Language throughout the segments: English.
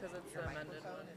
because it's the amended one.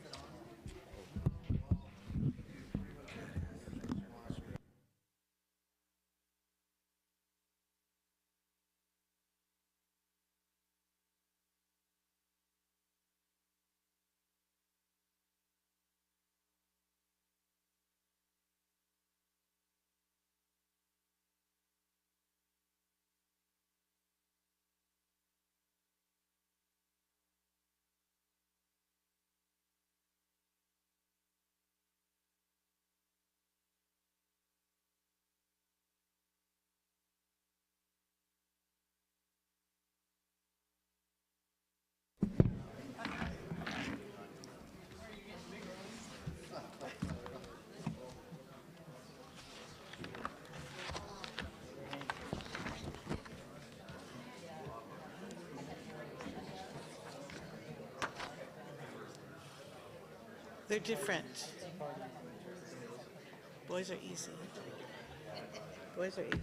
They're different. Boys are easy. Boys are easy.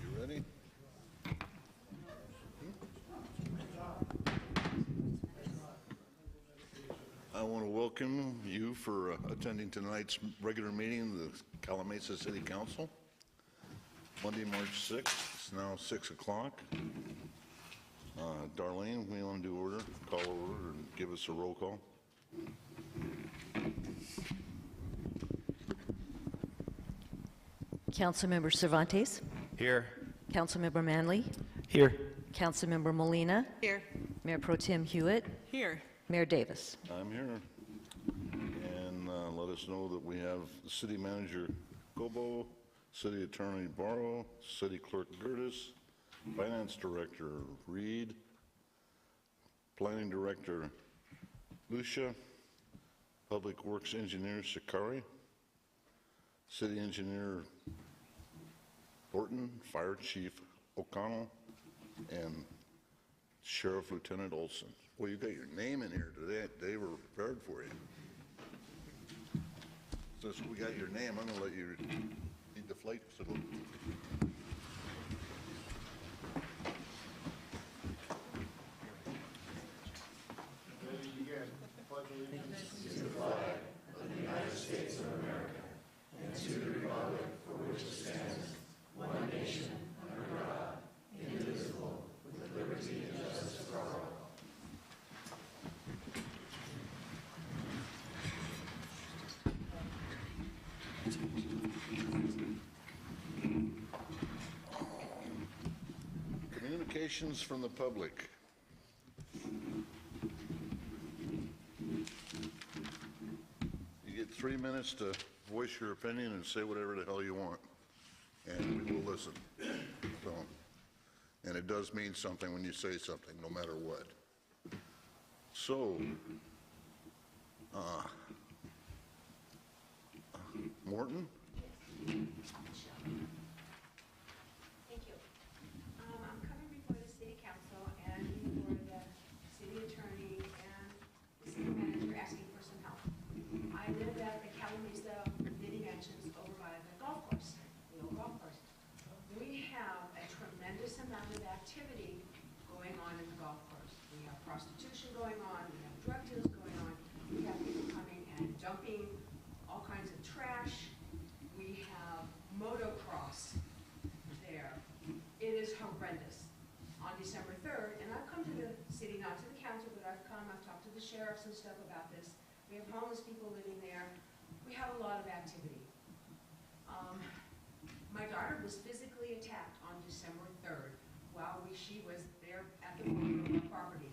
You ready? I want to welcome you for attending tonight's regular meeting of the Calimesa City Council. Monday, March 6th. It's now 6 o'clock. Darlene, we want to do order, call order, and give us a roll call. Councilmember Cervantes. Here. Councilmember Manley. Here. Councilmember Molina. Here. Mayor Pro Tem Hewitt. Here. Mayor Davis. I'm here. And let us know that we have City Manager Gobo, City Attorney Barrow, City Clerk Gertis, Finance Director Reed, Planning Director Lucia, Public Works Engineer Sakari, City Engineer Horton, Fire Chief O'Connell, and Sheriff Lieutenant Olson. Well, you got your name in here today. They were prepared for you. Since we got your name, I'm going to let you lead the flight salute. Communications from the public. You get 3 minutes to voice your opinion and say whatever the hell you want, and we will listen. So, and it does mean something when you say something, no matter what. So, Morton? Thank you. I'm coming before the City Council and before the City Attorney and the City Manager asking for some help. I live at the Calimesa Mini Mansions over by the golf course, the old golf course. We have a tremendous amount of activity going on in the golf course. We have prostitution going on, we have drug deals going on, we have people coming and dumping all kinds of trash. We have motocross there. It is horrendous. On December 3rd, and I've come to the city, not to the council, but I've talked to the sheriffs and stuff about this. We have homeless people living there. We have a lot of activity. My daughter was physically attacked on December 3rd while she was there at the corner of our property.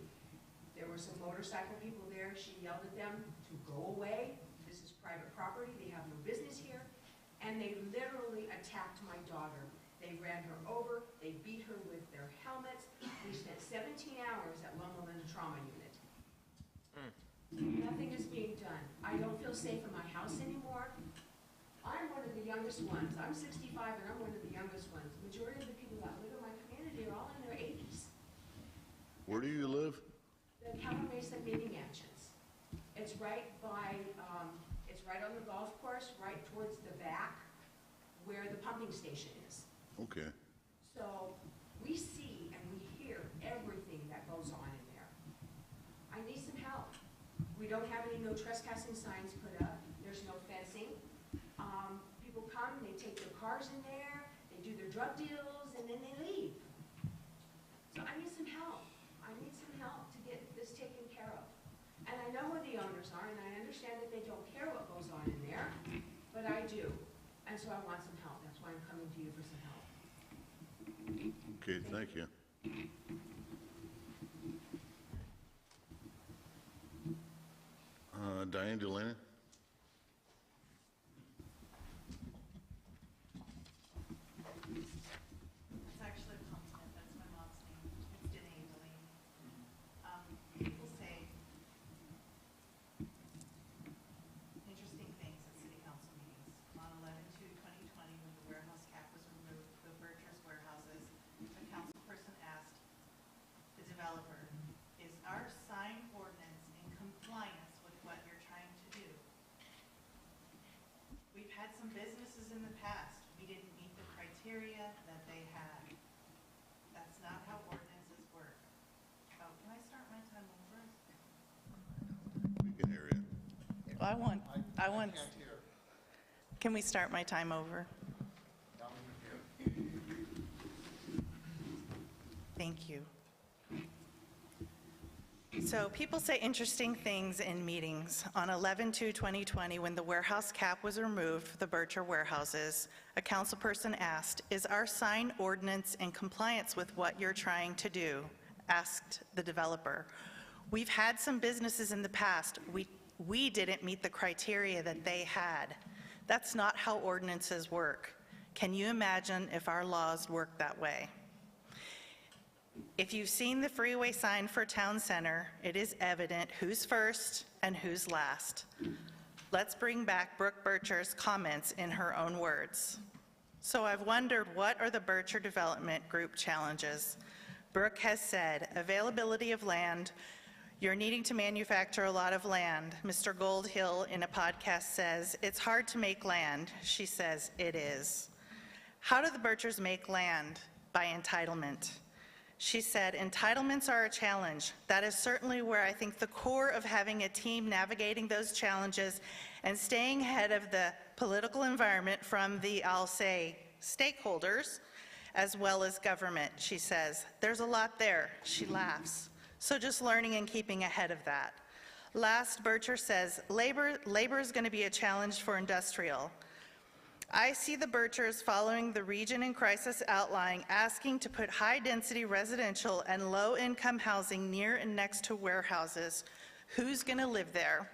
There were some motorcycle people there. She yelled at them to go away. This is private property. They have no business here. And they literally attacked my daughter. They ran her over, they beat her with their helmets. We spent 17 hours at Loma in the trauma unit. Nothing is being done. I don't feel safe in my house anymore. I'm one of the youngest ones. I'm 65 and I'm one of the youngest ones. Majority of the people that live in my community are all in their 80s. Where do you live? The Calimesa meeting mansions. It's right by, it's right on the golf course, right towards the back where the pumping station is. Okay. So we see and we hear everything that goes on in there. I need some help. We don't have any no trespassing signs put up. There's no fencing. People come, they take their cars in there, they do their drug deals, and then they leave. So I need some help. I need some help to get this taken care of. And I know who the owners are, and I understand that they don't care what goes on in there, but I do. And so I want some help. That's why I'm coming to you for some help. Okay, thank you. Diane Delaney? It's actually a compliment, that's my mom's name. It's Danae Delaney. People say interesting things at city council meetings. On 11/2/2020, when the warehouse cap was removed, the Birchers warehouses, a council person asked the developer, is our sign ordinance in compliance with what you're trying to do? We've had some businesses in the past, we didn't meet the criteria that they had. That's not how ordinances work. Oh, can I start my time over? We can hear you. I want. Can we start my time over? Thank you. So people say interesting things in meetings. On 11/2/2020, when the warehouse cap was removed for the Bircher warehouses, a councilperson asked, is our sign ordinance in compliance with what you're trying to do? Asked the developer. We've had some businesses in the past. We didn't meet the criteria that they had. That's not how ordinances work. Can you imagine if our laws worked that way? If you've seen the freeway sign for Town Center, it is evident who's first and who's last. Let's bring back Brooke Bircher's comments in her own words. So I've wondered, what are the Bircher Development Group challenges? Brooke has said, availability of land, you're needing to manufacture a lot of land. Mr. Goldhill in a podcast says, it's hard to make land. She says, it is. How do the Birchers make land? By entitlement. She said, entitlements are a challenge. That is certainly where I think the core of having a team navigating those challenges and staying ahead of the political environment from the, I'll say, stakeholders, as well as government, she says. There's a lot there. She laughs. So just learning and keeping ahead of that. Last, Bircher says, labor is going to be a challenge for industrial. I see the Birchers following the region in crisis outline, asking to put high-density residential and low-income housing near and next to warehouses. Who's going to live there?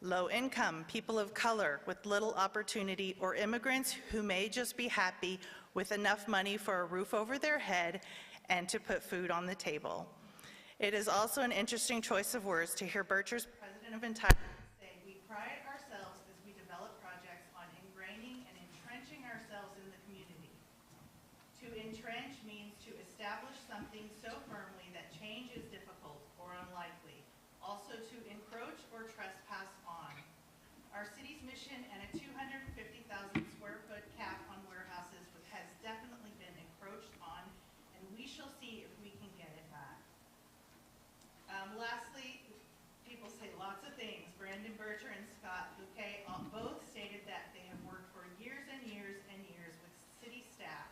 Low income, people of color with little opportunity, or immigrants who may just be happy with enough money for a roof over their head and to put food on the table. It is also an interesting choice of words to hear Bircher's president of entitlement say, we pride ourselves as we develop projects on ingraining and entrenching ourselves in the community. To entrench means to establish something so firmly that change is difficult or unlikely. Also to encroach or trespass on. Our city's mission and a 250,000 square foot cap on warehouses has definitely been encroached on, and we shall see if we can get it back. Lastly, people say lots of things. Brandon Bircher and Scott Bouquet both stated that they have worked for years and years and years with city staff.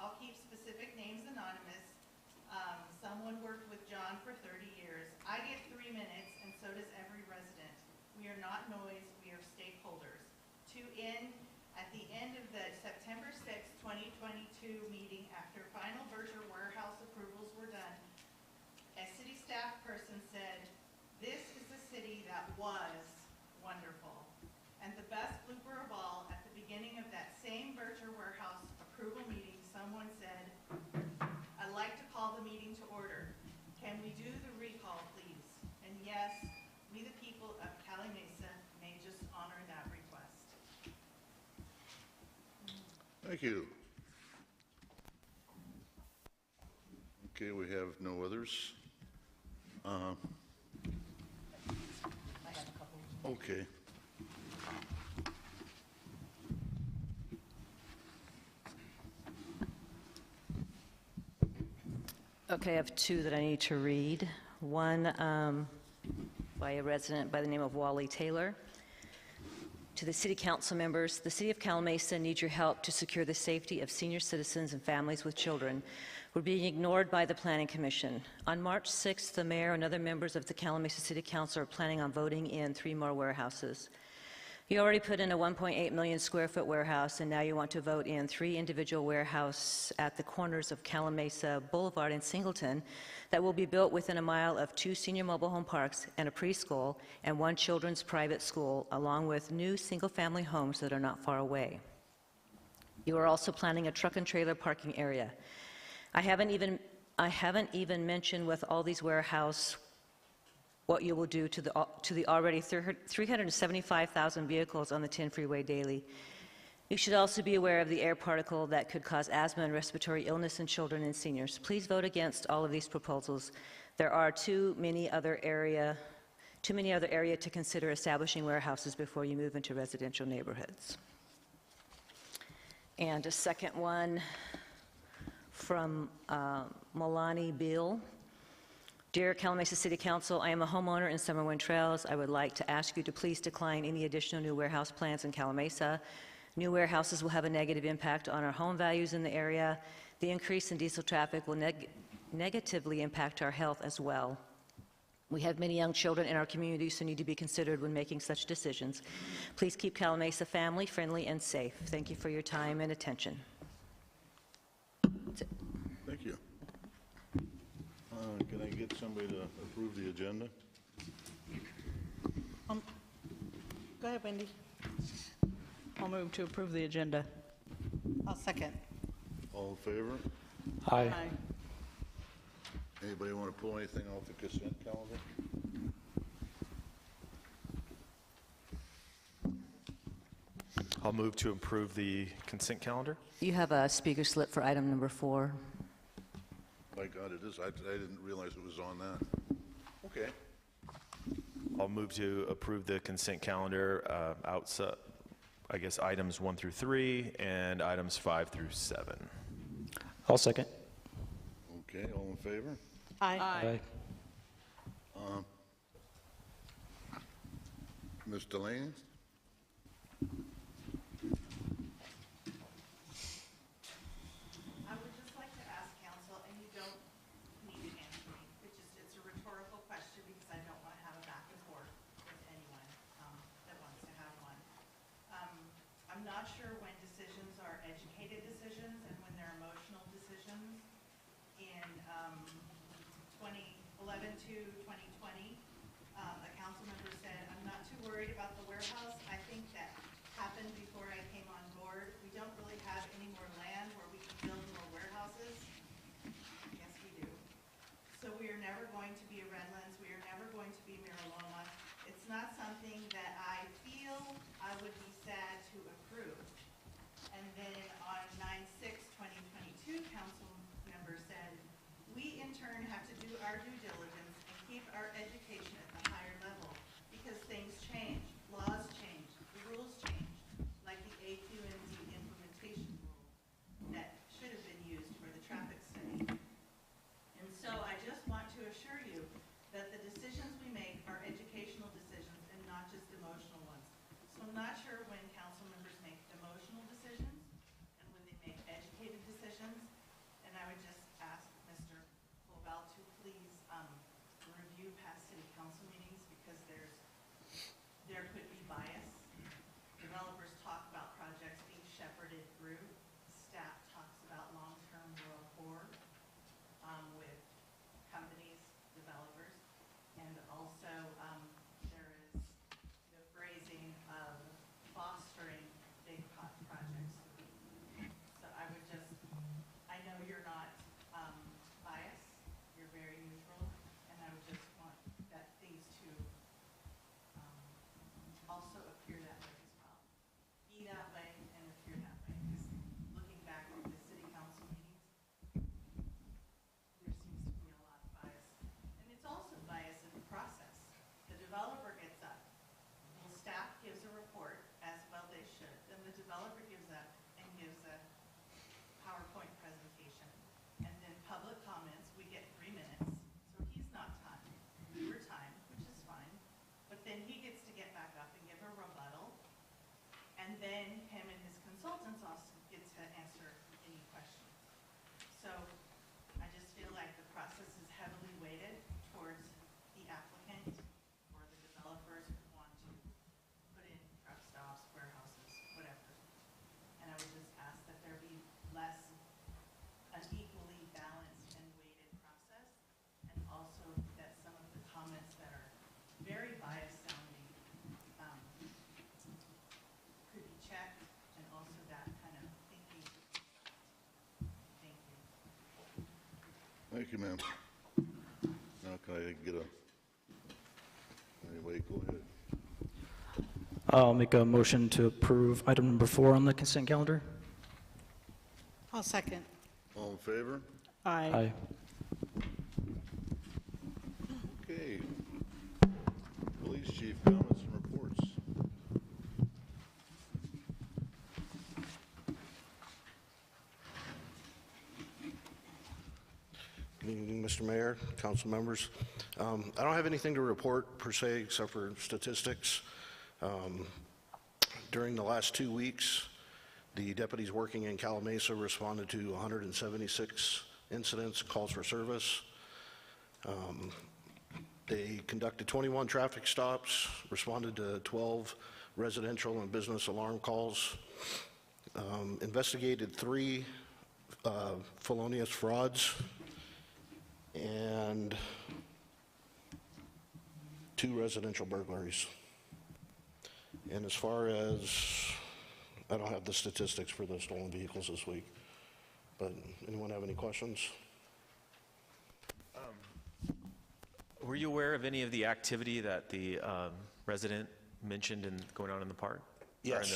I'll keep specific names anonymous. Someone worked with John for 30 years. I get 3 minutes, and so does every resident. We are not noise, we are stakeholders. At the end of the September 6, 2022 meeting, after final Bircher warehouse approvals were done, a city staff person said, this is the city that was wonderful. And the best blooper of all, at the beginning of that same Bircher warehouse approval meeting, someone said, "I'd like to call the meeting to order. Can we do the recall, please?" And yes, we the people of Calimesa may just honor that request. Thank you. Okay, we have no others. Okay. Okay, I have two that I need to read. One by a resident by the name of Wally Taylor. To the city council members, the city of Calimesa needs your help to secure the safety of senior citizens and families with children. We're being ignored by the Planning Commission. On March 6th, the mayor and other members of the Calimesa City Council are planning on voting in 3 more warehouses. You already put in a 1.8 million square foot warehouse, and now you want to vote in 3 individual warehouses at the corners of Calimesa Boulevard and Singleton that will be built within a mile of 2 senior mobile home parks and a preschool and 1 children's private school, along with new single-family homes that are not far away. You are also planning a truck and trailer parking area. I haven't even mentioned with all these warehouses what you will do to the already 375,000 vehicles on the 10 freeway daily. You should also be aware of the air particle that could cause asthma and respiratory illness in children and seniors. Please vote against all of these proposals. There are too many other area to consider establishing warehouses before you move into residential neighborhoods. And a second one from Milani Beal. Dear Calimesa City Council, I am a homeowner in Summerwind Trails. I would like to ask you to please decline any additional new warehouse plans in Calimesa. New warehouses will have a negative impact on our home values in the area. The increase in diesel traffic will negatively impact our health as well. We have many young children in our community who need to be considered when making such decisions. Please keep Calimesa family friendly and safe. Thank you for your time and attention. That's it. Thank you. Can I get somebody to approve the agenda? Go ahead, Wendy. I'll move to approve the agenda. I'll second. All in favor? Aye. Anybody want to pull anything off the consent calendar? I'll move to approve the consent calendar. You have a speaker slip for item number 4. My God, it is. I didn't realize it was on that. Okay. I'll move to approve the consent calendar outside, I guess, items 1 through 3 and items 5 through 7. I'll second. Okay, all in favor? Aye. Ms. Delaney? I would just like to ask council, and you don't need to answer me, it's a rhetorical question because I don't want to have a back and forth with anyone that wants to have one. I'm not sure when decisions are educated decisions and when they're emotional decisions. In 2011-2020, a council member said, "I'm not too worried about the warehouse. I think that happened before I came on board. We don't really have any more land where we can build more warehouses." Yes, we do. So we are never going to be a Redlands. We are never going to be Miraloma. It's not something that I feel I would be sad to approve. And then on 9/6/2022, council member said, "We in turn have to do our due diligence and keep our education at the higher level because things change, laws change. gives a report, as well they should. Then the developer gives a PowerPoint presentation. And then public comments, we get 3 minutes. So he's not timed. We were timed, which is fine. But then he gets to get back up and give a rebuttal. And then him and his consultants also get to answer any questions. So I just feel like the process is heavily weighted towards the applicant or the developers who want to put in truck stops, warehouses, whatever. And I would just ask that there be less, an equally balanced and weighted process, and also that some of the comments that are very biased sounding could be checked, and also that kind of thinking. Thank you. Thank you, ma'am. Now can I get a, anyway, go ahead. I'll make a motion to approve item number 4 on the consent calendar. I'll second. All in favor? Aye. Okay. Police chief, comments and reports. Good evening, Mr. Mayor, council members. I don't have anything to report per se except for statistics. During the last 2 weeks, the deputies working in Calimesa responded to 176 incidents, calls for service. They conducted 21 traffic stops, responded to 12 residential and business alarm calls, investigated 3 felonious frauds, and 2 residential burglaries. And as far as, I don't have the statistics for the stolen vehicles this week, but anyone have any questions? Were you aware of any of the activity that the resident mentioned going on in the park? Or in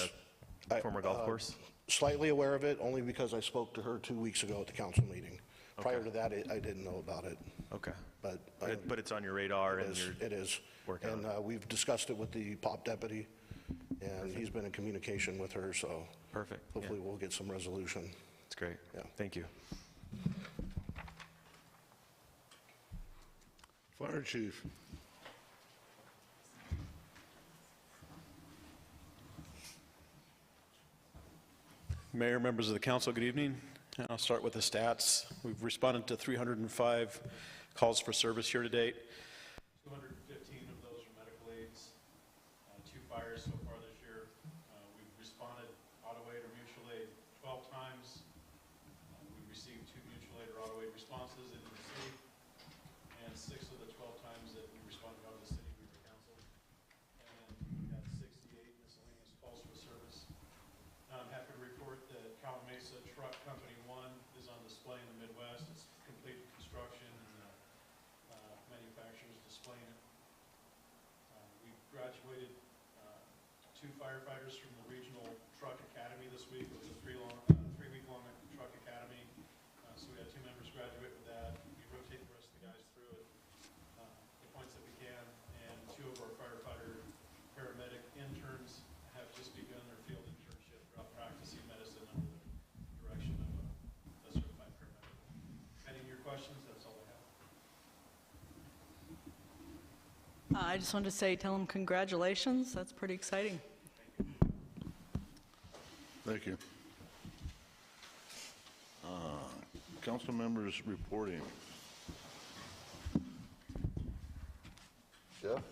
the former golf course? Slightly aware of it, only because I spoke to her 2 weeks ago at the council meeting. Prior to that, I didn't know about it. Okay. But But it's on your radar and you're it is. working on And we've discussed it with the POP deputy, and he's been in communication with her, so perfect. Yeah. hopefully we'll get some resolution. That's great. Yeah. Thank you. Fire chief. Mayor, members of the council, good evening. And I'll start with the stats. We've responded to 305 calls for service here to date. 215 of those are medical aids, 2 fires so far this year. We've responded auto aid or mutual aid 12 times. We've received 2 mutual aid or auto aid responses into the city, and 6 of the 12 times that we responded out of the city, we were counseled. And we had 68 miscellaneous calls for service. I'm happy to report that Calimesa Truck Company 1 is on display in the Midwest. It's completed construction and the manufacturer is displaying it. We graduated 2 firefighters from the Regional Truck Academy this week. It was a 3-week-long truck academy. So we had 2 members graduate with that. We rotate the rest of the guys through it, the points that we can. And 2 of our firefighter paramedic interns have just begun their field internship practicing medicine under the direction of a certified paramedic. Any of your questions, that's all I have. I just wanted to say, tell them congratulations. That's pretty exciting. Thank you. Council members reporting. Jeff?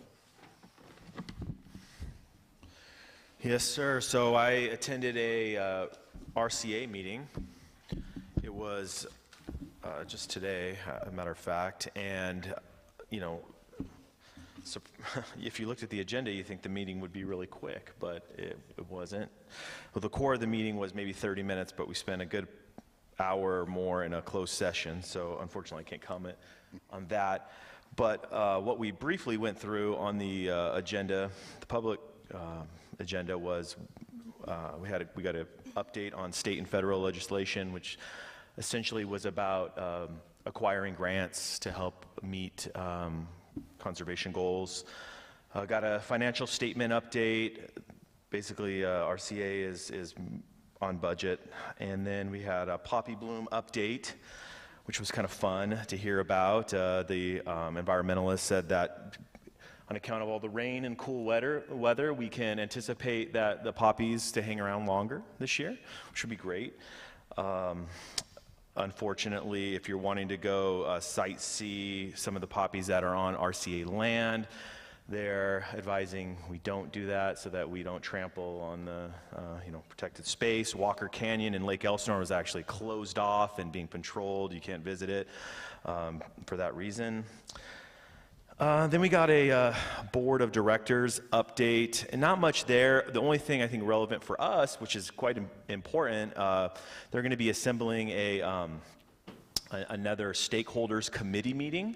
Yes, sir. So I attended a RCA meeting. It was just today, a matter of fact, and, you know, so if you looked at the agenda, you think the meeting would be really quick, but it wasn't. Well, the core of the meeting was maybe 30 minutes, but we spent a good hour or more in a closed session, so unfortunately I can't comment on that. But what we briefly went through on the agenda, the public agenda, was we got an update on state and federal legislation, which essentially was about acquiring grants to help meet conservation goals. Got a financial statement update. Basically, RCA is on budget. And then we had a poppy bloom update, which was kind of fun to hear about. The environmentalists said that on account of all the rain and cool weather, we can anticipate that the poppies to hang around longer this year, which would be great. Unfortunately, if you're wanting to go sightsee some of the poppies that are on RCA land, they're advising we don't do that so that we don't trample on the protected space. Walker Canyon in Lake Elsinore was actually closed off and being patrolled. You can't visit it for that reason. Then we got a board of directors update, and not much there. The only thing I think relevant for us, which is quite important, they're going to be assembling another stakeholders committee meeting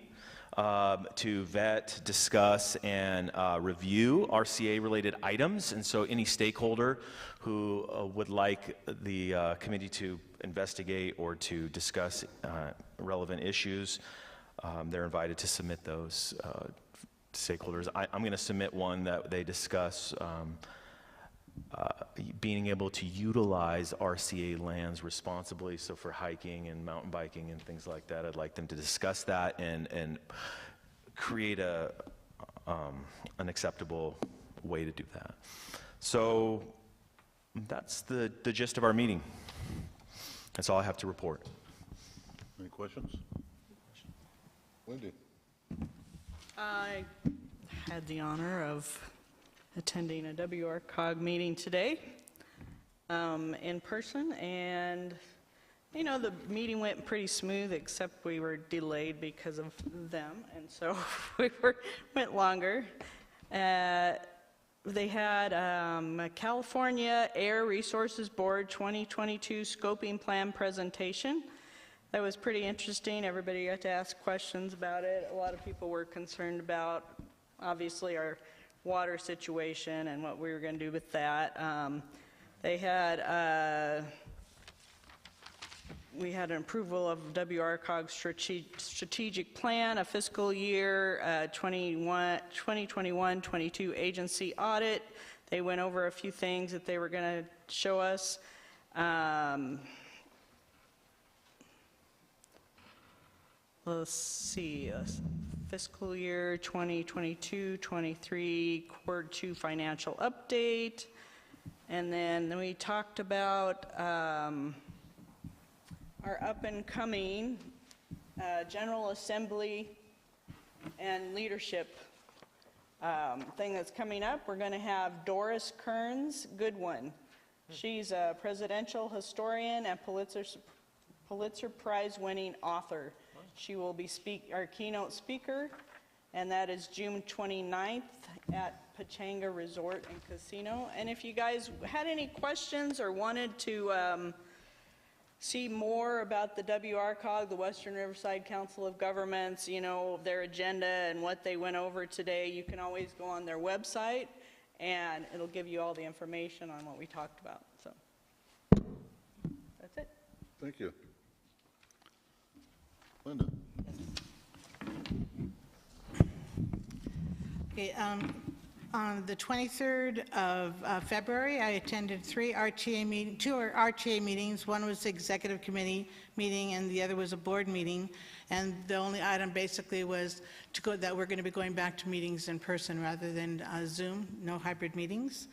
to vet, discuss, and review RCA-related items. And so any stakeholder who would like the committee to investigate or to discuss relevant issues, they're invited to submit those stakeholders. I'm going to submit one that they discuss being able to utilize RCA lands responsibly, so for hiking and mountain biking and things like that. I'd like them to discuss that and create an acceptable way to do that. So that's the gist of our meeting. That's all I have to report. Any questions? Wendy? I had the honor of attending a WRCOG meeting today in person, and the meeting went pretty smooth, except we were delayed because of them, and so went longer. They had a California Air Resources Board 2022 scoping plan presentation. That was pretty interesting. Everybody got to ask questions about it. A lot of people were concerned about, obviously, our water situation and what we were going to do with that. We had an approval of WRCOG's strategic plan, a fiscal year 2021-22 agency audit. They went over a few things that they were going to show us. Let's see, fiscal year 2022-23 quarter 2 financial update. And then we talked about our up and coming General Assembly and leadership thing that's coming up. We're going to have Doris Kearns Goodwin. She's a presidential historian and Pulitzer Prize winning author. She will be our keynote speaker, and that is June 29th at Pechanga Resort and Casino. And if you guys had any questions or wanted to see more about the WRCOG, the Western Riverside Council of Governments, their agenda and what they went over today, you can always go on their website, and it'll give you all the information on what we talked about. So that's it. Thank you. Linda? Okay, on the 23rd of February, I attended two RTA meetings. One was the executive committee meeting, and the other was a board meeting. And the only item basically was that we're going to be going back to meetings in person rather than Zoom, no hybrid meetings.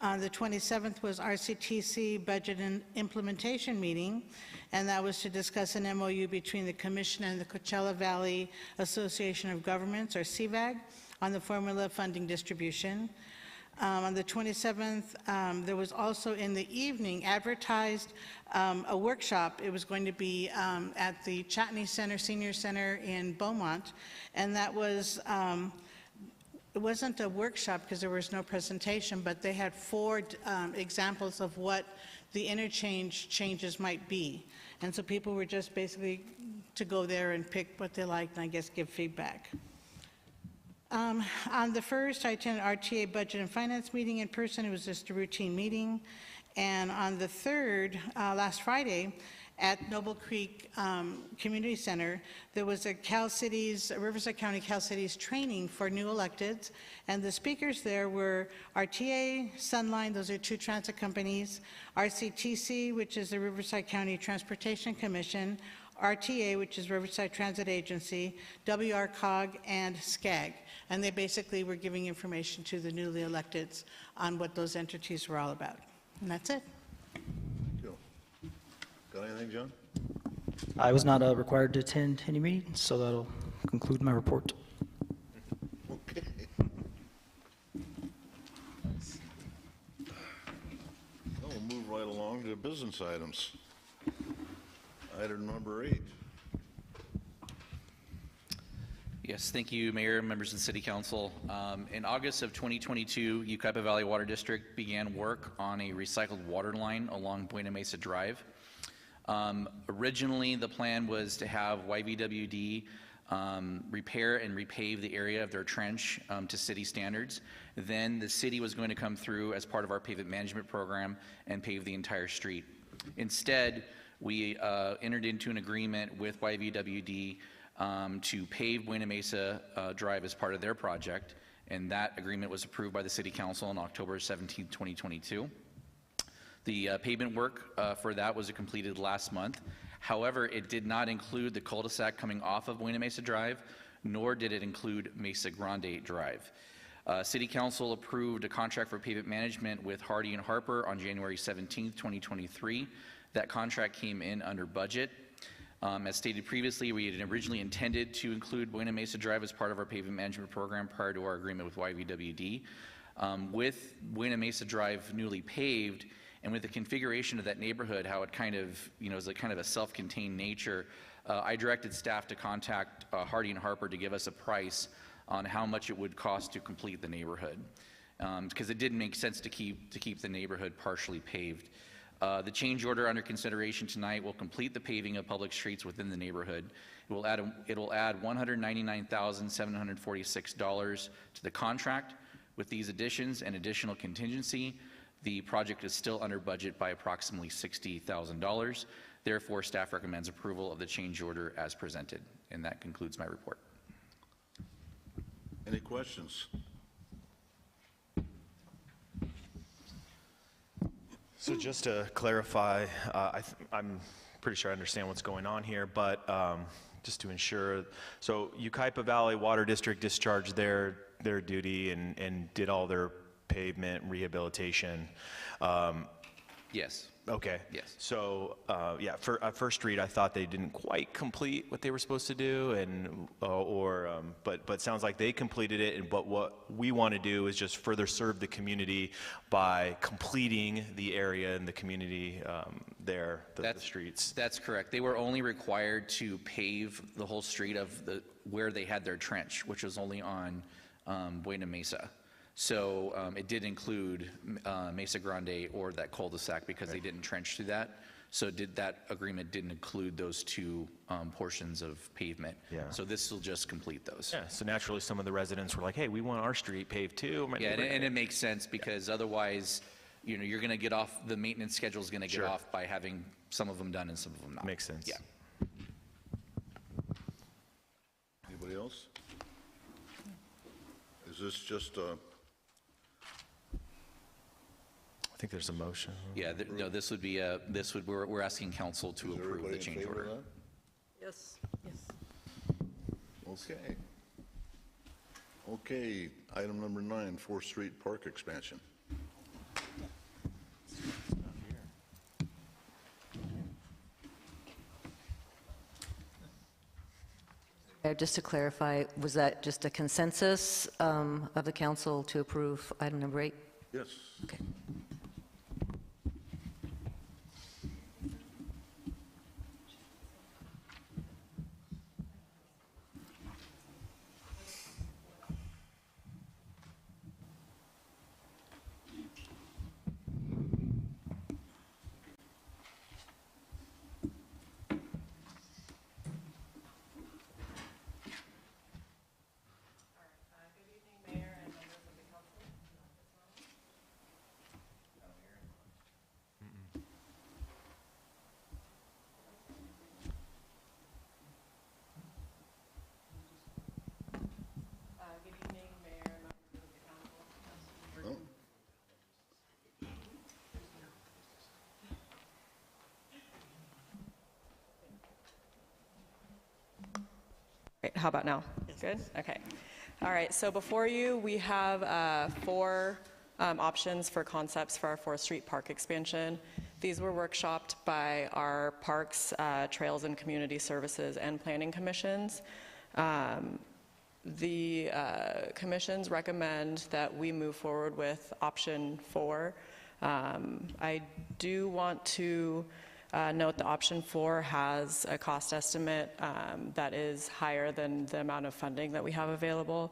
The 27th was RCTC budget and implementation meeting, and that was to discuss an MOU between the Commission and the Coachella Valley Association of Governments, or CVAG, on the formula funding distribution. On the 27th, there was also in the evening advertised a workshop. It was going to be at the Chatney Senior Center in Beaumont, and that was it wasn't a workshop because there was no presentation, but they had 4 examples of what the interchange changes might be. And so people were just basically to go there and pick what they liked and I guess give feedback. On the 1st, I attended RTA budget and finance meeting in person. It was just a routine meeting. And on the 3rd, last Friday, at Noble Creek Community Center, there was a Riverside County Cal Cities training for new electeds, and the speakers there were RTA, Sunline, those are two transit companies, RCTC, which is the Riverside County Transportation Commission, RTA, which is Riverside Transit Agency, WRCOG, and SCAG. And they basically were giving information to the newly electeds on what those entities were all about. And that's it. Thank you. Got anything, John? I was not required to attend any meetings, so that'll conclude my report. Okay. Well, we'll move right along to business items. Item number 8. Yes, thank you, Mayor, members of the City Council. In August of 2022, Yucaipa Valley Water District began work on a recycled water line along Buena Mesa Drive. Originally, the plan was to have YVWD repair and repave the area of their trench to city standards. Then the city was going to come through as part of our pavement management program and pave the entire street. Instead, we entered into an agreement with YVWD to pave Buena Mesa Drive as part of their project, and that agreement was approved by the City Council on October 17, 2022. The pavement work for that was completed last month. However, it did not include the cul-de-sac coming off of Buena Mesa Drive, nor did it include Mesa Grande Drive. City Council approved a contract for pavement management with Hardy and Harper on January 17, 2023. That contract came in under budget. As stated previously, we had originally intended to include Buena Mesa Drive as part of our pavement management program prior to our agreement with YVWD. With Buena Mesa Drive newly paved, and with the configuration of that neighborhood, how it kind of, is a kind of a self-contained nature, I directed staff to contact Hardy and Harper to give us a price on how much it would cost to complete the neighborhood, because it didn't make sense to keep the neighborhood partially paved. The change order under consideration tonight will complete the paving of public streets within the neighborhood. It will add $199,746 to the contract. With these additions and additional contingency, the project is still under budget by approximately $60,000. Therefore, staff recommends approval of the change order as presented. And that concludes my report. Any questions? So just to clarify, I'm pretty sure I understand what's going on here, but just to ensure, so Yucaipa Valley Water District discharged their duty and did all their pavement rehabilitation. Yes. Okay. Yes. So, yeah, for First Street, I thought they didn't quite complete what they were supposed to do, and but it sounds like they completed it. But what we want to do is just further serve the community by completing the area in the community there, the streets. That's correct. They were only required to pave the whole street of where they had their trench, which was only on Buena Mesa. So it did include Mesa Grande or that cul-de-sac because they didn't trench through that. So that agreement didn't include those two portions of pavement. Yeah. So this will just complete those. Yeah, so naturally some of the residents were like, hey, we want our street paved too. Yeah, and it makes sense because otherwise, you're going to get off, the maintenance schedule is going to get off by having some of them done and some of them not. Makes sense. Yeah. Anybody else? Is this just I think there's a motion. Yeah, no, this would be we're asking council to approve everybody the in change favor order. of that? Yes. Okay. Okay, item number 9, 4th Street Park expansion. Just to clarify, was that just a consensus of the council to approve item number 8? Yes. Okay. How about now? Good? Okay. All right, so before you, we have 4 options for concepts for our 4th Street Park expansion. These were workshopped by our Parks, Trails and Community Services and Planning Commissions. The commissions recommend that we move forward with option 4. I do want to note that option 4 has a cost estimate that is higher than the amount of funding that we have available.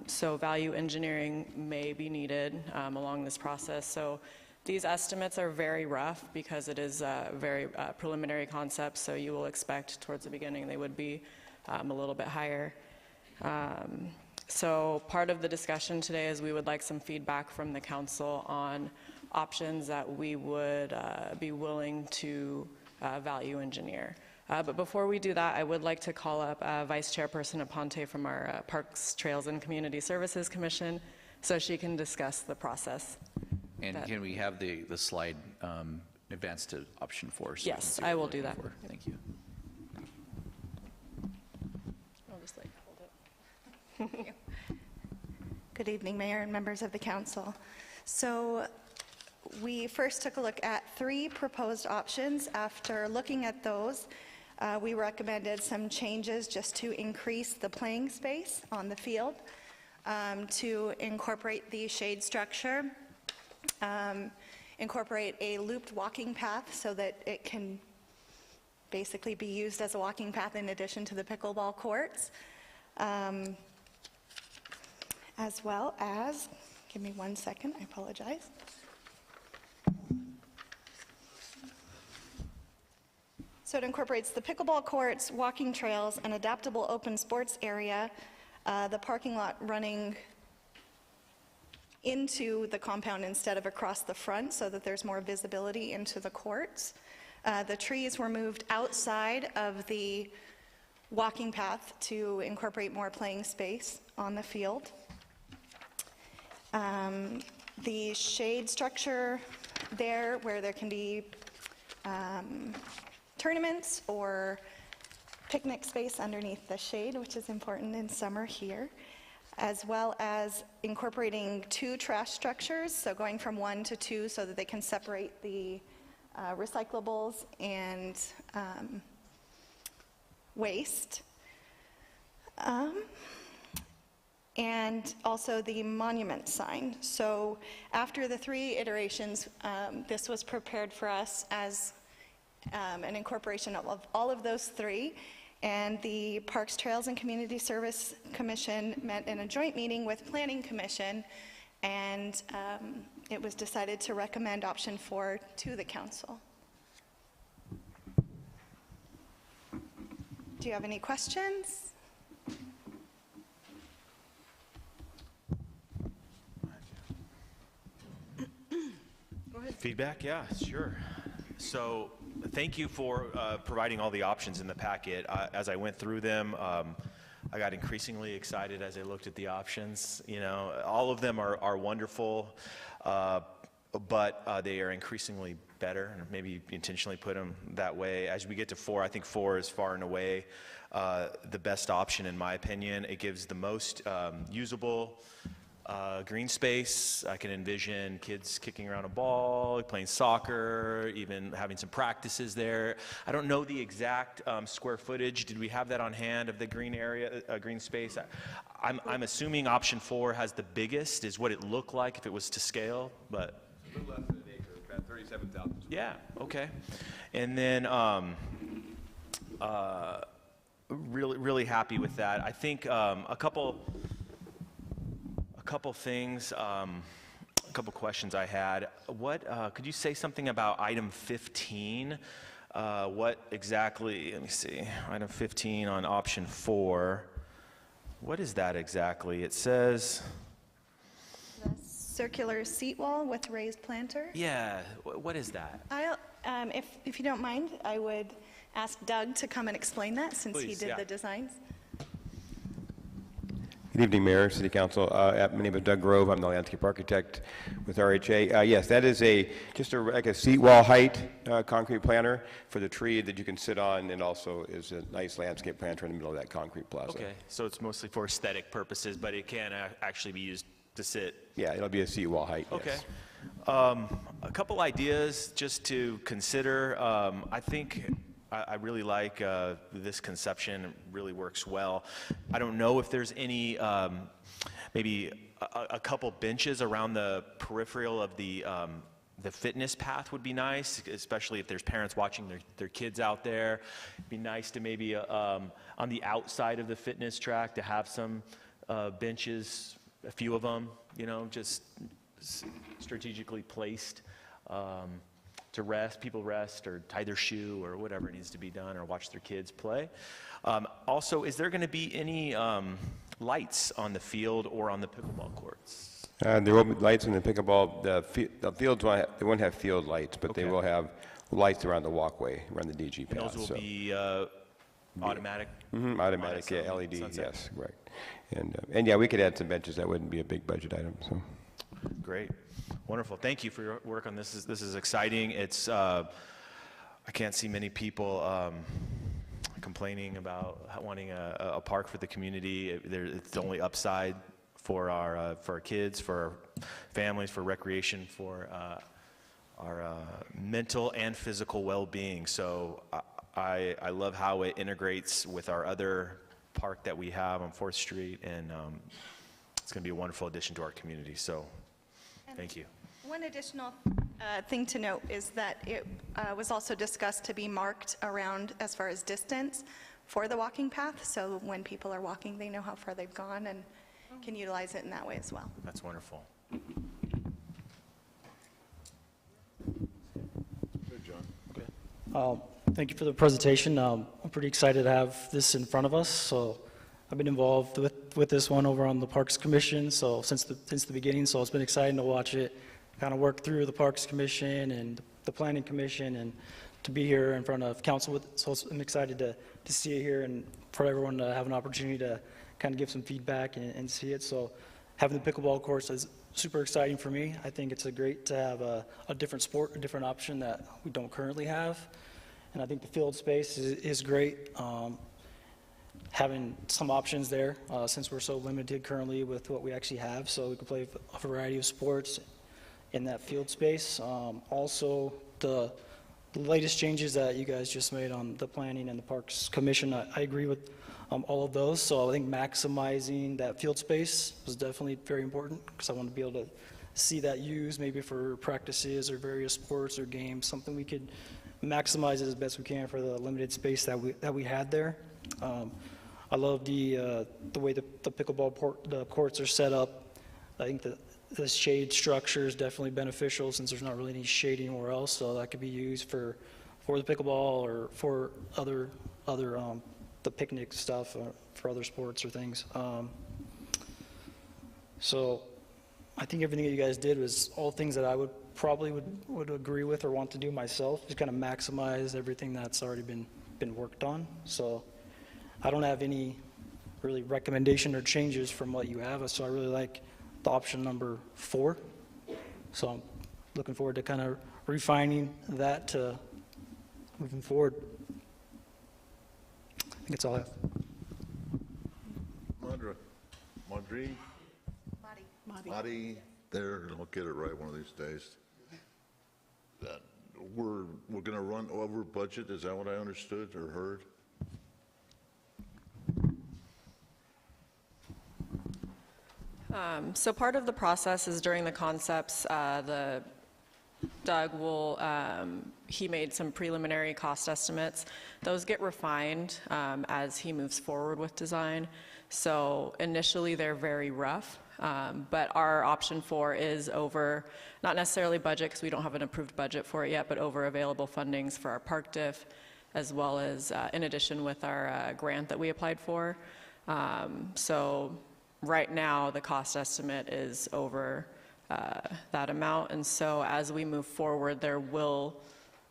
So value engineering may be needed along this process. So these estimates are very rough because it is a very preliminary concept, so you will expect towards the beginning they would be a little bit higher. So part of the discussion today is we would like some feedback from the council on options that we would be willing to value engineer. But before we do that, I would like to call up Vice Chairperson Aponte from our Parks, Trails, and Community Services Commission so she can discuss the process. And can we have the slide advanced to option 4? So yes, I will do that. Thank you. I'll just like hold it. Good evening, Mayor and members of the council. So we first took a look at 3 proposed options. After looking at those, we recommended some changes just to increase the playing space on the field, to incorporate the shade structure, incorporate a looped walking path so that it can basically be used as a walking path in addition to the pickleball courts, as well as, give me 1 second, I apologize. So it incorporates the pickleball courts, walking trails, an adaptable open sports area, the parking lot running into the compound instead of across the front so that there's more visibility into the courts. The trees were moved outside of the walking path to incorporate more playing space on the field. The shade structure there, where there can be tournaments or picnic space underneath the shade, which is important in summer here, as well as incorporating 2 trash structures, so going from 1 to 2 so that they can separate the recyclables and waste. And also the monument sign. So after the 3 iterations, this was prepared for us as an incorporation of all of those 3. And the Parks, Trails, and Community Service Commission met in a joint meeting with Planning Commission, and it was decided to recommend option 4 to the council. Do you have any questions? Feedback? Yeah, sure. So thank you for providing all the options in the packet. As I went through them, I got increasingly excited as I looked at the options. You know, all of them are wonderful, but they are increasingly better, and maybe intentionally put them that way. As we get to 4, I think 4 is far and away the best option in my opinion. It gives the most usable green space. I can envision kids kicking around a ball, playing soccer, even having some practices there. I don't know the exact square footage. Did we have that on hand of the green area, green space? I'm assuming option 4 has the biggest, is what it looked like if it was to scale, but. A little less than an acre, about 37,000. Yeah, okay. And then really happy with that. I think a couple things, a couple questions I had. What could you say something about item 15? What exactly, let me see, item 15 on option 4. What is that exactly? It says The circular seat wall with raised planter. Yeah, what is that? If you don't mind, I would ask Doug to come and explain that since he Please, did yeah. the designs. Good evening, Mayor, City Council. My name is Doug Grove. I'm the landscape architect with RHA. Yes, that is like a seat wall height concrete planter for the tree that you can sit on, and also is a nice landscape planter in the middle of that concrete plaza. Okay, so it's mostly for aesthetic purposes, but it can actually be used to sit. Yeah, it'll be a seat wall height, Okay. yes. A couple ideas just to consider. I think I really like this conception. It really works well. I don't know if there's any, maybe a couple benches around the peripheral of the fitness path would be nice, especially if there's parents watching their kids out there. It'd be nice to maybe on the outside of the fitness track to have some benches, a few of them, you know, just strategically placed to rest, people rest or tie their shoe or whatever needs to be done, or watch their kids play. Also, is there going to be any lights on the field or on the pickleball courts? There will be lights in the pickleball. The fields, they won't have field lights, but they will have lights around the walkway, around the DG path. And those will be automatic? Automatic, yeah, LED, yes, right. And yeah, we could add some benches. That wouldn't be a big budget item, so. Great, wonderful. Thank you for your work on this. This is exciting. It's I can't see many people complaining about wanting a park for the community. It's the only upside for our kids, for our families, for recreation, for our mental and physical well-being. So I love how it integrates with our other park that we have on 4th Street, and it's going to be a wonderful addition to our community. So. Thank you. One additional thing to note is that it was also discussed to be marked around as far as distance for the walking path, so when people are walking, they know how far they've gone and can utilize it in that way as well. That's wonderful. Good, John. Thank you for the presentation. I'm pretty excited to have this in front of us. So I've been involved with this one over on the Parks Commission, so since the beginning. So it's been exciting to watch it kind of work through the Parks Commission and the Planning Commission, and to be here in front of council with it. So I'm excited to see it here and for everyone to have an opportunity to kind of give some feedback and see it. So having the pickleball courts is super exciting for me. I think it's great to have a different sport, a different option that we don't currently have. And I think the field space is great. Having some options there, since we're so limited currently with what we actually have, so we can play a variety of sports in that field space. Also, the latest changes that you guys just made on the planning and the Parks Commission, I agree with all of those. So I think maximizing that field space was definitely very important, because I want to be able to see that used maybe for practices or various sports or games, something we could maximize it as best we can for the limited space that we had there. I love the way the pickleball the courts are set up. I think the shade structure is definitely beneficial, since there's not really any shading anywhere else, so that could be used for the pickleball or for other the picnic stuff, for other sports or things. So I think everything that you guys did was all things that I would probably would agree with or want to do myself, just kind of maximize everything that's already been worked on. So I don't have any really recommendation or changes from what you have, so I really like the option number 4. So I'm looking forward to kind of refining that to moving forward. I think that's all I have. Madi, there, I'll get it right one of these days. That we're going to run over budget, is that what I understood or heard? So part of the process is during the concepts, Doug will, he made some preliminary cost estimates. Those get refined as he moves forward with design. So initially they're very rough, but our option 4 is over, not necessarily budget because we don't have an approved budget for it yet, but over available fundings for our park diff, as well as in addition with our grant that we applied for. So right now, the cost estimate is over that amount, and so as we move forward, there will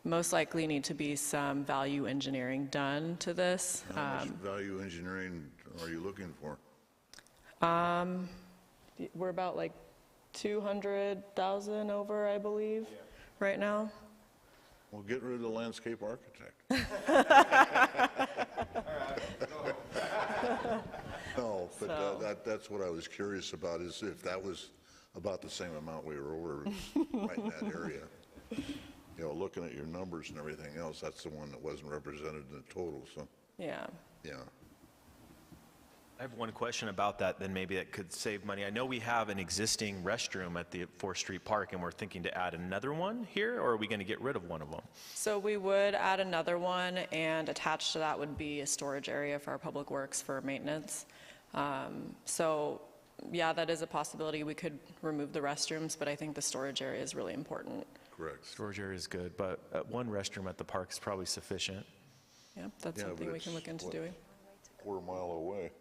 most likely need to be some value engineering done to this. How much value engineering are you looking for? We're about like 200,000 over, I believe, right now. Well, get rid of the landscape architect. No, but that's what I was curious about, is if that was about the same amount we were over right in that area. You know, looking at your numbers and everything else, that's the one that wasn't represented in the total, so, Yeah. yeah. I have one question about that, then maybe that could save money. I know we have an existing restroom at the 4th Street Park, and we're thinking to add another one here, or are we going to get rid of one of them? So we would add another one, and attached to that would be a storage area for our public works for maintenance. So, yeah, that is a possibility. We could remove the restrooms, but I think the storage area is really important. Correct. Storage area is good, but one restroom at the park is probably sufficient. Yep, that's Yeah, something but we can look into it's, doing. Quarter mile away.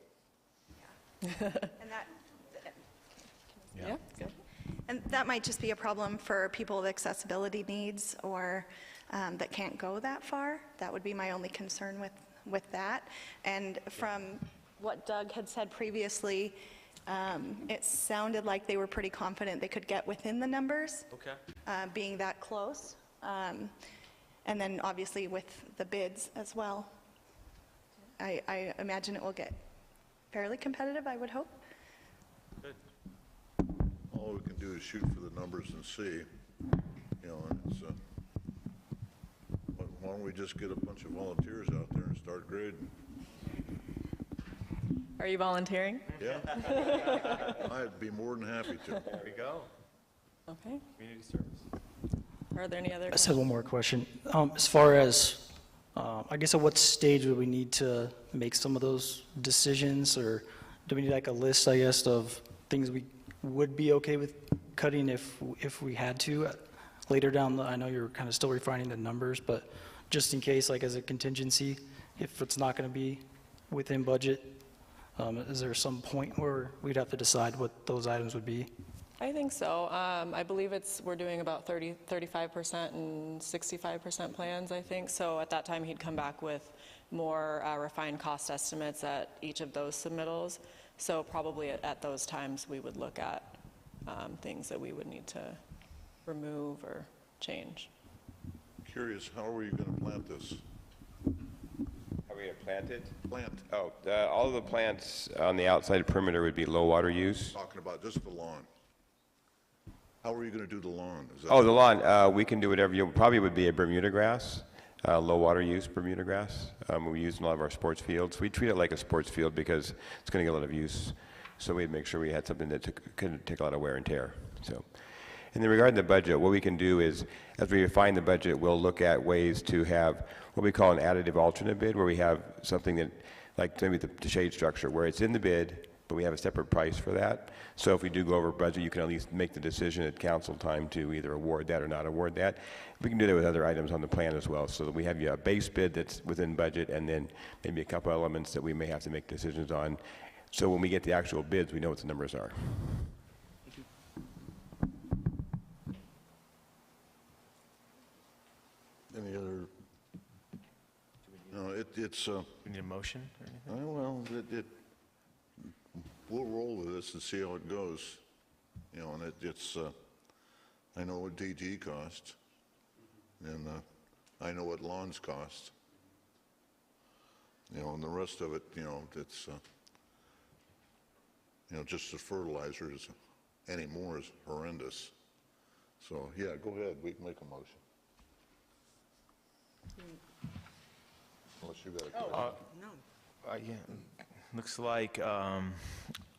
And that, Yeah. and that might just be a problem for people with accessibility needs or that can't go that far. That would be my only concern with that. And from what Doug had said previously, it sounded like they were pretty confident they could get within the numbers. Okay. Being that close. And then obviously with the bids as well. I imagine it will get fairly competitive, I would hope. Good. All we can do is shoot for the numbers and see, you know, and it's, why don't we just get a bunch of volunteers out there and start grading? Are you volunteering? Yeah. I'd be more than happy to. There we go. Okay. Community service. Are there any other I questions? just have one more question. As far as, I guess at what stage would we need to make some of those decisions, or do we need like a list, I guess, of things we would be okay with cutting if we had to later down I know you're kind of still refining the numbers, but just in case, like as a contingency, if it's not going to be within budget, is there some point where we'd have to decide what those items would be? I think so. I believe we're doing about 35% and 65% plans, I think. So at that time, he'd come back with more refined cost estimates at each of those submittals. So probably at those times, we would look at things that we would need to remove or change. Curious, how are you going to plant this? Are we going to plant it? Plant, Oh, all of the plants on the outside perimeter would be low water use. talking about just the lawn. How are you going to do the lawn? Is that- Oh, the lawn, we can do whatever you, probably would be a Bermuda grass, low water use Bermuda grass. We use in a lot of our sports fields. We treat it like a sports field because it's going to get a lot of use. So we'd make sure we had something that couldn't take a lot of wear and tear. So, and then regarding the budget, what we can do is, as we refine the budget, we'll look at ways to have what we call an additive alternate bid, where we have something that, like maybe the shade structure, where it's in the bid, but we have a separate price for that. So if we do go over budget, you can at least make the decision at council time to either award that or not award that. We can do that with other items on the plan as well, so that we have a base bid that's within budget, and then maybe a couple elements that we may have to make decisions on. So when we get the actual bids, we know what the numbers are. Any other? No, it's, We need a motion or anything? well, we'll roll with this and see how it goes. You know, and it's, I know what DG costs, and I know what lawns cost. You know, and the rest of it, you know, it's, you know, just the fertilizers anymore is horrendous. So, yeah, go ahead, we can make a motion. Unless you got a question. Yeah. Looks like,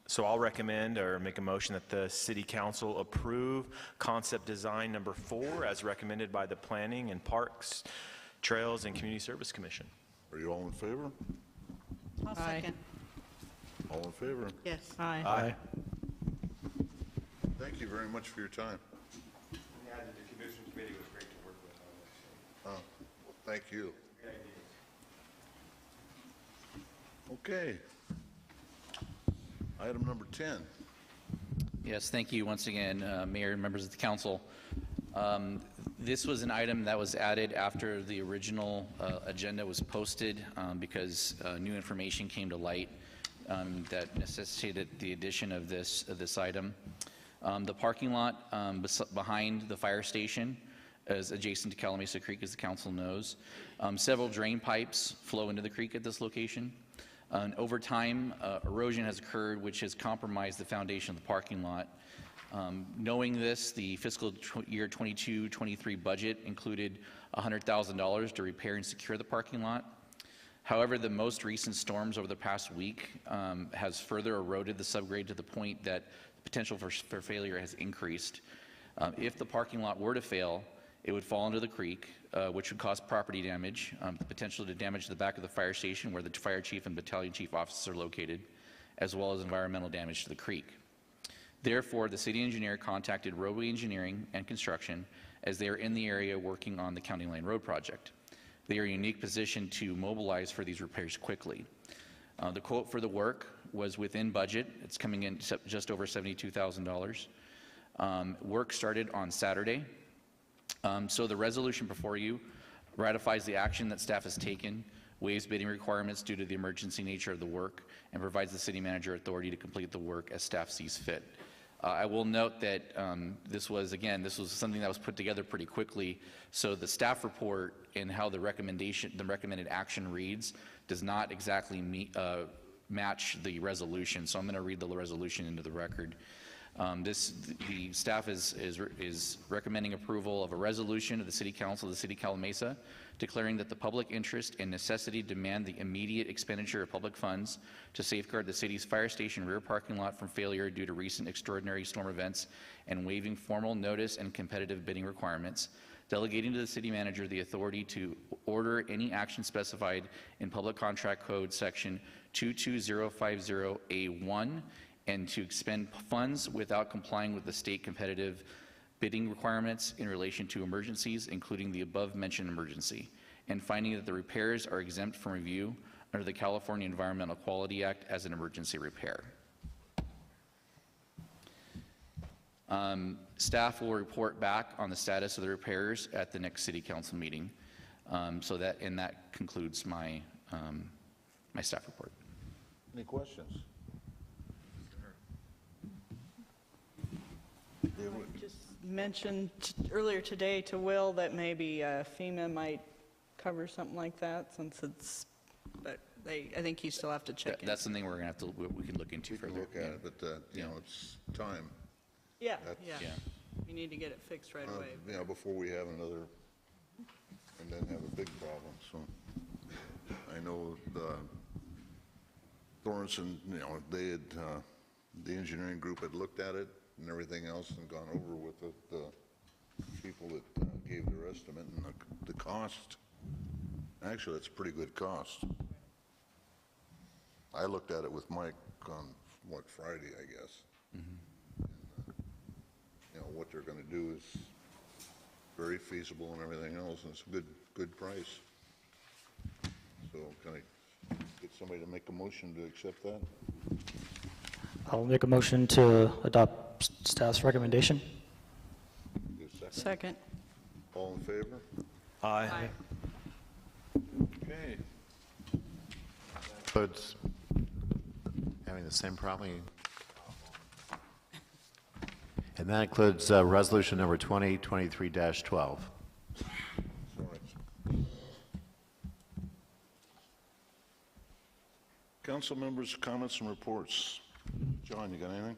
so I'll recommend or make a motion that the city council approve concept design number 4 as recommended by the Planning and Parks, Trails, and Community Service Commission. Are you all in favor? I'll second. All in favor? Yes. Aye. Aye. Thank you very much for your time. Yeah, the commission committee was great to work with on this. Thank you. Okay. Item number 10. Yes, thank you once again, Mayor and members of the council. This was an item that was added after the original agenda was posted because new information came to light that necessitated the addition of this item. The parking lot behind the fire station is adjacent to Calimesa Creek, as the council knows. Several drain pipes flow into the creek at this location. Over time, erosion has occurred, which has compromised the foundation of the parking lot. Knowing this, the fiscal year 22-23 budget included $100,000 to repair and secure the parking lot. However, the most recent storms over the past week has further eroded the subgrade to the point that the potential for failure has increased. If the parking lot were to fail, it would fall into the creek, which would cause property damage, the potential to damage the back of the fire station where the fire chief and battalion chief offices are located, as well as environmental damage to the creek. Therefore, the city engineer contacted Roadway Engineering and Construction as they are in the area working on the County Line Road project. They are in a unique position to mobilize for these repairs quickly. The quote for the work was within budget. It's coming in just over $72,000. Work started on Saturday. So the resolution before you ratifies the action that staff has taken, waives bidding requirements due to the emergency nature of the work, and provides the city manager authority to complete the work as staff sees fit. I will note that this was something that was put together pretty quickly, so the staff report and how the recommended action reads does not exactly match the resolution, so I'm going to read the resolution into the record. The staff is recommending approval of a resolution of the City Council of the City of Calimesa declaring that the public interest and necessity demand the immediate expenditure of public funds to safeguard the city's fire station rear parking lot from failure due to recent extraordinary storm events, and waiving formal notice and competitive bidding requirements, delegating to the city manager the authority to order any action specified in Public Contract Code section 22050A1 and to expend funds without complying with the state competitive bidding requirements in relation to emergencies, including the above-mentioned emergency, and finding that the repairs are exempt from review under the California Environmental Quality Act as an emergency repair. Staff will report back on the status of the repairs at the next City Council meeting. That concludes my my staff report. Any questions? I just mentioned earlier today to Will that maybe FEMA might cover something like that, since it's, but I think you still have to check in. That's something we're going to have to, we can look into further. Look at it, but, you know, it's time. Yeah, That's- yeah. We need to get it fixed right away. You know, before we have another, and then have a big problem, so. I know the Thornton, you know, they had, the engineering group had looked at it and everything else and gone over with the people that gave their estimate, and the cost, actually, that's a pretty good cost. I looked at it with Mike on, Friday, I guess. And, you know, what they're going to do is very feasible and everything else, and it's a good price. So can I get somebody to make a motion to accept that? I'll make a motion to adopt staff's recommendation. Get a second? Second. All in favor? Aye. Okay. Includes having the same problem. And that includes resolution number 2023-12. Council members' comments and reports. John, you got anything?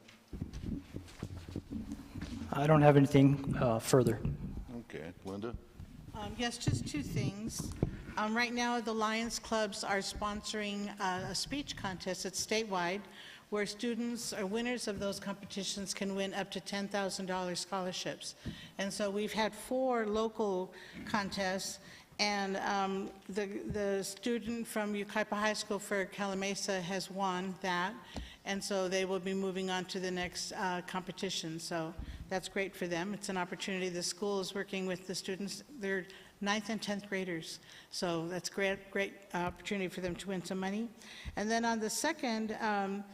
I don't have anything further. Okay. Linda? Yes, just two things. Right now, the Lions Clubs are sponsoring a speech contest that's statewide, where students or winners of those competitions can win up to $10,000 scholarships. And so we've had 4 local contests, and the student from Yucaipa High School for Calimesa has won that, and so they will be moving on to the next competition. So that's great for them. It's an opportunity. The school is working with the students. They're 9th and 10th graders, so that's great opportunity for them to win some money. And then on the second, and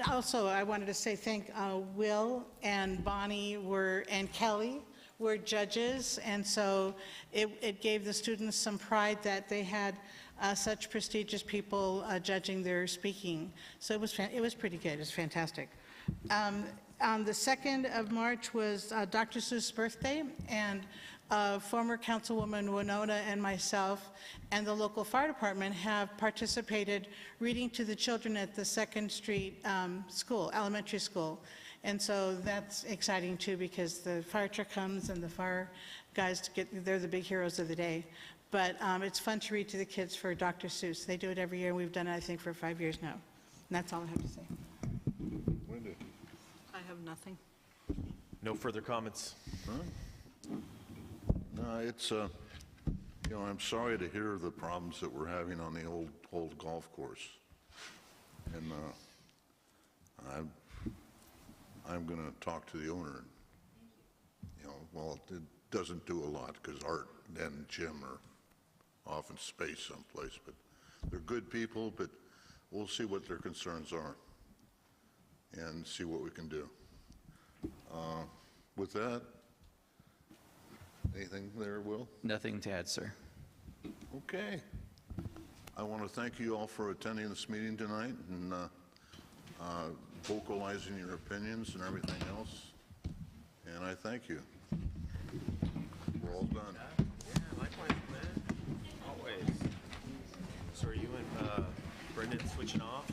also I wanted to say thank Will and Bonnie and Kelly were judges, and so it gave the students some pride that they had such prestigious people judging their speaking. So it was pretty good. It was fantastic. On the 2nd of March was Dr. Seuss' birthday, and former Councilwoman Winona and myself and the local fire department have participated reading to the children at the 2nd Street School, elementary school. And so that's exciting too, because the fire truck comes and the fire guys they're the big heroes of the day. But it's fun to read to the kids for Dr. Seuss. They do it every year, and we've done it, I think, for 5 years now. And that's all I have to say. Wendy? I have nothing. No further comments. No, it's, you know, I'm sorry to hear the problems that we're having on the old golf course. And I'm going to talk to the owner. You know, well, it doesn't do a lot because Art and Jim are off in space someplace, but they're good people, but we'll see what their concerns are and see what we can do. With that, anything there, Will? Nothing to add, sir. Okay. I want to thank you all for attending this meeting tonight and vocalizing your opinions and everything else. And I thank you. We're all done. Yeah, likewise, man. Always. So are you and Brendan switching off?